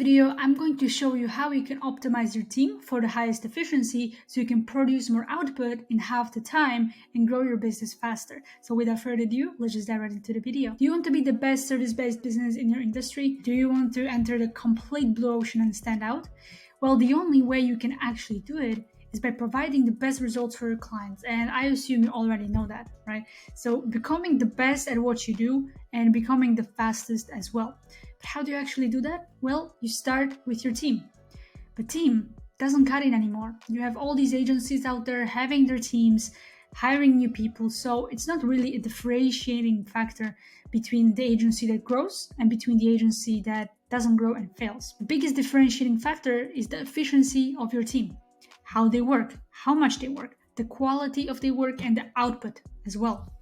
video, I'm going to show you how you can optimize your team for the highest efficiency so you can produce more output in half the time and grow your business faster. So without further ado, let's just dive right into the video. Do you want to be the best service-based business in your industry? Do you want to enter the complete blue ocean and stand out? Well, the only way you can actually do it is by providing the best results for your clients. And I assume you already know that, right? So becoming the best at what you do and becoming the fastest as well. But how do you actually do that? Well, you start with your team. But team doesn't cut it anymore. You have all these agencies out there having their teams, hiring new people. So it's not really a differentiating factor between the agency that grows and between the agency that doesn't grow and fails. The biggest differentiating factor is the efficiency of your team. How they work, how much they work, the quality of their work, and the output as well.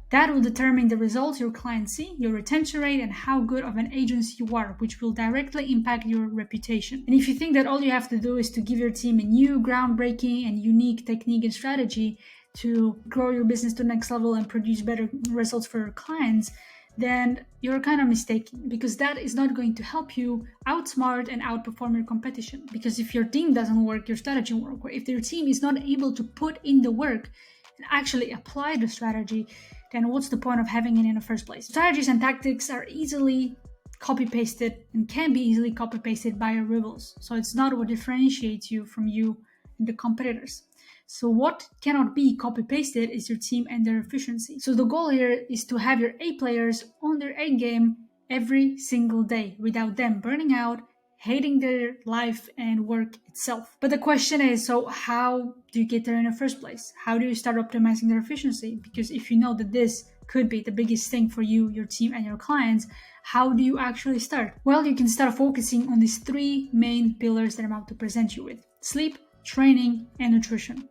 That will determine the results your clients see, your retention rate, and how good of an agency you are, which will directly impact your reputation. And if you think that all you have to do is to give your team a new, groundbreaking, and unique technique and strategy to grow your business to the next level and produce better results for your clients, then you're kind of mistaken, because that is not going to help you outsmart and outperform your competition. Because if your team doesn't work, your strategy won't work. Or if your team is not able to put in the work and actually apply the strategy, then what's the point of having it in the first place? Strategies and tactics are easily copy-pasted and can be easily copy-pasted by your rivals. So it's not what differentiates you from you and the competitors. So what cannot be copy-pasted is your team and their efficiency. So the goal here is to have your A players on their A game every single day without them burning out, hating their life and work itself. But the question is, so how do you get there in the first place? How do you start optimizing their efficiency? Because if you know that this could be the biggest thing for you, your team, and your clients, how do you actually start? Well, you can start focusing on these three main pillars that I'm about to present you with: sleep, training, and nutrition.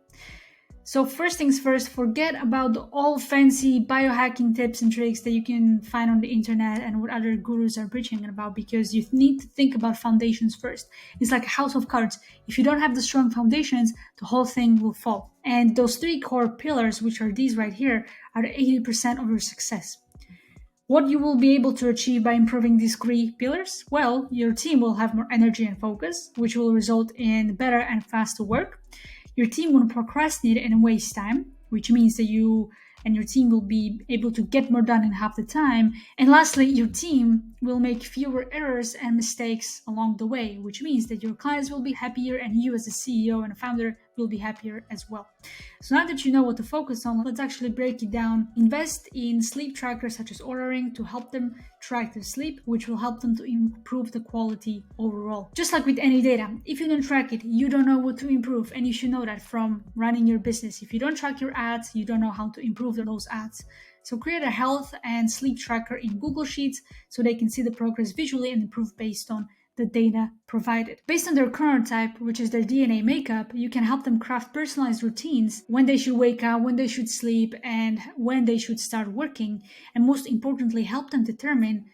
So first things first, forget about all fancy biohacking tips and tricks that you can find on the internet and what other gurus are preaching about, because you need to think about foundations first. It's like a house of cards. If you don't have the strong foundations, the whole thing will fall. And those three core pillars, which are these right here, are the 80% of your success. What you will be able to achieve by improving these three pillars? Well, your team will have more energy and focus, which will result in better and faster work. Your team won't procrastinate and waste time, which means that you and your team will be able to get more done in half the time. And lastly, your team will make fewer errors and mistakes along the way, which means that your clients will be happier and you as a CEO and a founder will be happier as well. So now that you know what to focus on, let's actually break it down. Invest in sleep trackers such as Ordering to help them track their sleep, which will help them to improve the quality overall. Just like with any data, if you don't track it, you don't know what to improve, and you should know that from running your business. If you don't track your ads, you don't know how to improve those ads. So create a health and sleep tracker in Google Sheets so they can see the progress visually and improve based on the data provided. Based on their chronotype, which is their DNA makeup, you can help them craft personalized routines: when they should wake up, when they should sleep, and when they should start working. And most importantly, help them determine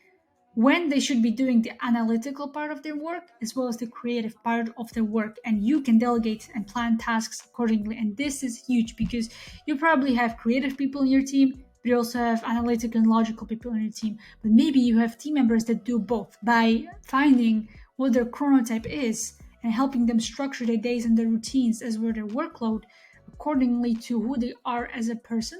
when they should be doing the analytical part of their work as well as the creative part of their work. And you can delegate and plan tasks accordingly. And this is huge because you probably have creative people in your team, but you also have analytical and logical people in your team. But maybe you have team members that do both. By finding what their chronotype is and helping them structure their days and their routines as well as their workload accordingly to who they are as a person,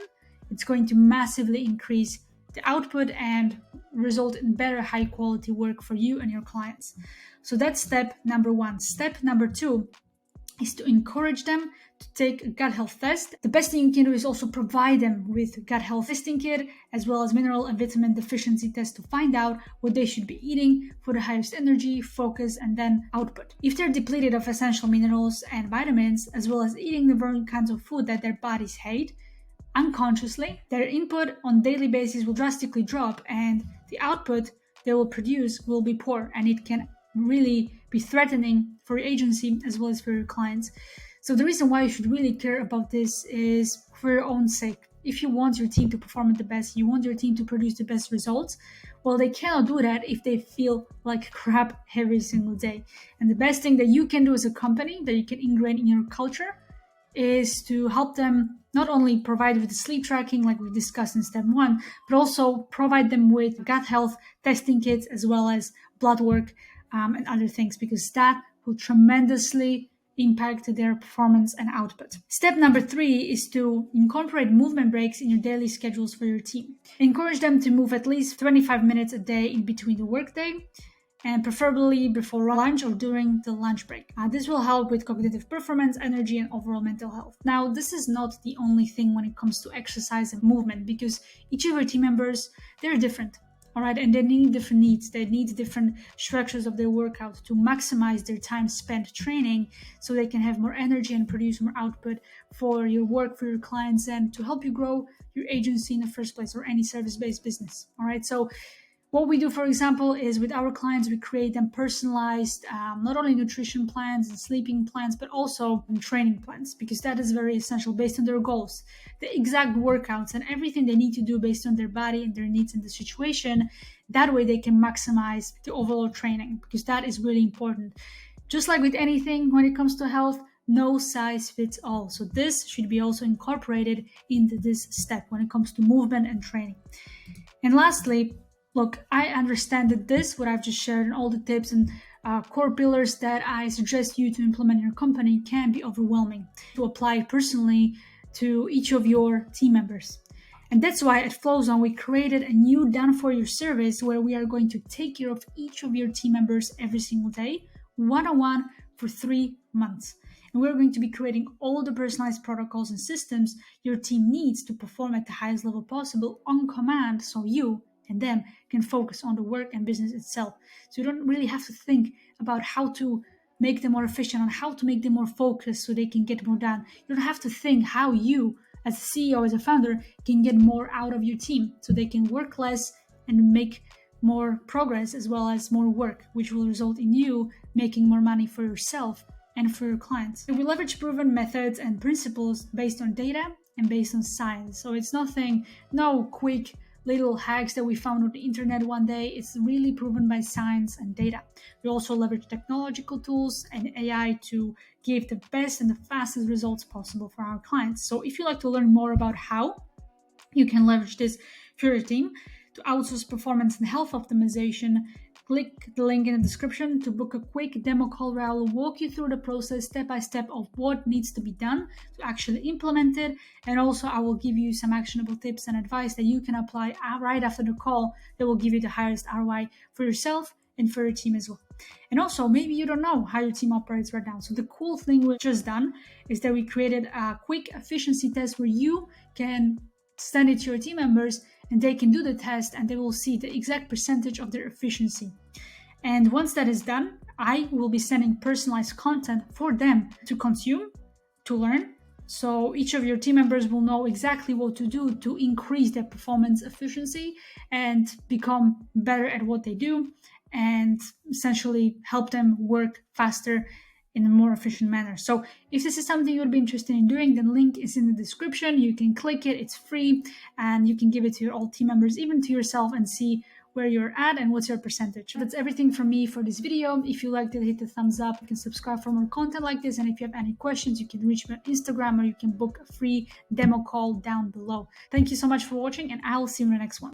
it's going to massively increase the output and result in better high quality work for you and your clients. So that's step number one. Step number two is to encourage them to take a gut health test. The best thing you can do is also provide them with a gut health testing kit as well as mineral and vitamin deficiency test to find out what they should be eating for the highest energy, focus, and then output. If they're depleted of essential minerals and vitamins, as well as eating the wrong kinds of food that their bodies hate, unconsciously, their input on daily basis will drastically drop and the output they will produce will be poor, and it can really be threatening for your agency as well as for your clients. So the reason why you should really care about this is for your own sake. If you want your team to perform at the best, you want your team to produce the best results, well, they cannot do that if they feel like crap every single day. And the best thing that you can do as a company that you can ingrain in your culture is to help them not only provide with the sleep tracking like we discussed in step one, but also provide them with gut health testing kits as well as blood work and other things, because that will tremendously impact their performance and output. Step number 3 is to incorporate movement breaks in your daily schedules for your team. Encourage them to move at least 25 minutes a day in between the workday, and preferably before lunch or during the lunch break. This will help with cognitive performance, energy, and overall mental health. Now, this is not the only thing when it comes to exercise and movement, because each of your team members, they're different. All right, and they need different needs. They need different structures of their workout to maximize their time spent training so they can have more energy and produce more output for your work, for your clients, and to help you grow your agency in the first place, or any service-based business. All right, so what we do, for example, is with our clients, we create them personalized, not only nutrition plans and sleeping plans, but also training plans, because that is very essential based on their goals, the exact workouts and everything they need to do based on their body and their needs in the situation. That way they can maximize the overall training, because that is really important. Just like with anything when it comes to health, no size fits all. So this should be also incorporated into this step when it comes to movement and training. And lastly, look, I understand that what I've just shared and all the tips and core pillars that I suggest you to implement in your company can be overwhelming to apply personally to each of your team members. And that's why at Flowzone, we created a new done-for-you service where we are going to take care of each of your team members every single day, one-on-one, for 3 months. And we're going to be creating all the personalized protocols and systems your team needs to perform at the highest level possible on command, so you and them can focus on the work and business itself. So you don't really have to think about how to make them more efficient, on how to make them more focused so they can get more done. You don't have to think how you, as a CEO, as a founder, can get more out of your team so they can work less and make more progress as well as more work, which will result in you making more money for yourself and for your clients. We leverage proven methods and principles based on data and based on science. So it's no quick little hacks that we found on the internet one day. It's really proven by science and data. We also leverage technological tools and AI to give the best and the fastest results possible for our clients. So if you'd like to learn more about how you can leverage this for your team to outsource performance and health optimization, click the link in the description to book a quick demo call where I will walk you through the process step by step of what needs to be done to actually implement it. And also I will give you some actionable tips and advice that you can apply right after the call that will give you the highest ROI for yourself and for your team as well. And also, maybe you don't know how your team operates right now. So the cool thing we've just done is that we created a quick efficiency test where you can send it to your team members and they can do the test and they will see the exact percentage of their efficiency. And once that is done, I will be sending personalized content for them to consume, to learn. So each of your team members will know exactly what to do to increase their performance efficiency and become better at what they do, and essentially help them work faster in a more efficient manner. So if this is something you would be interested in doing, then link is in the description. You can click it, it's free, and you can give it to your all team members, even to yourself, and see where you're at and what's your percentage. That's everything from me for this video. If you liked it, hit the thumbs up. You can subscribe for more content like this. And if you have any questions, you can reach me on Instagram, or you can book a free demo call down below. Thank you so much for watching, and I'll see you in the next one.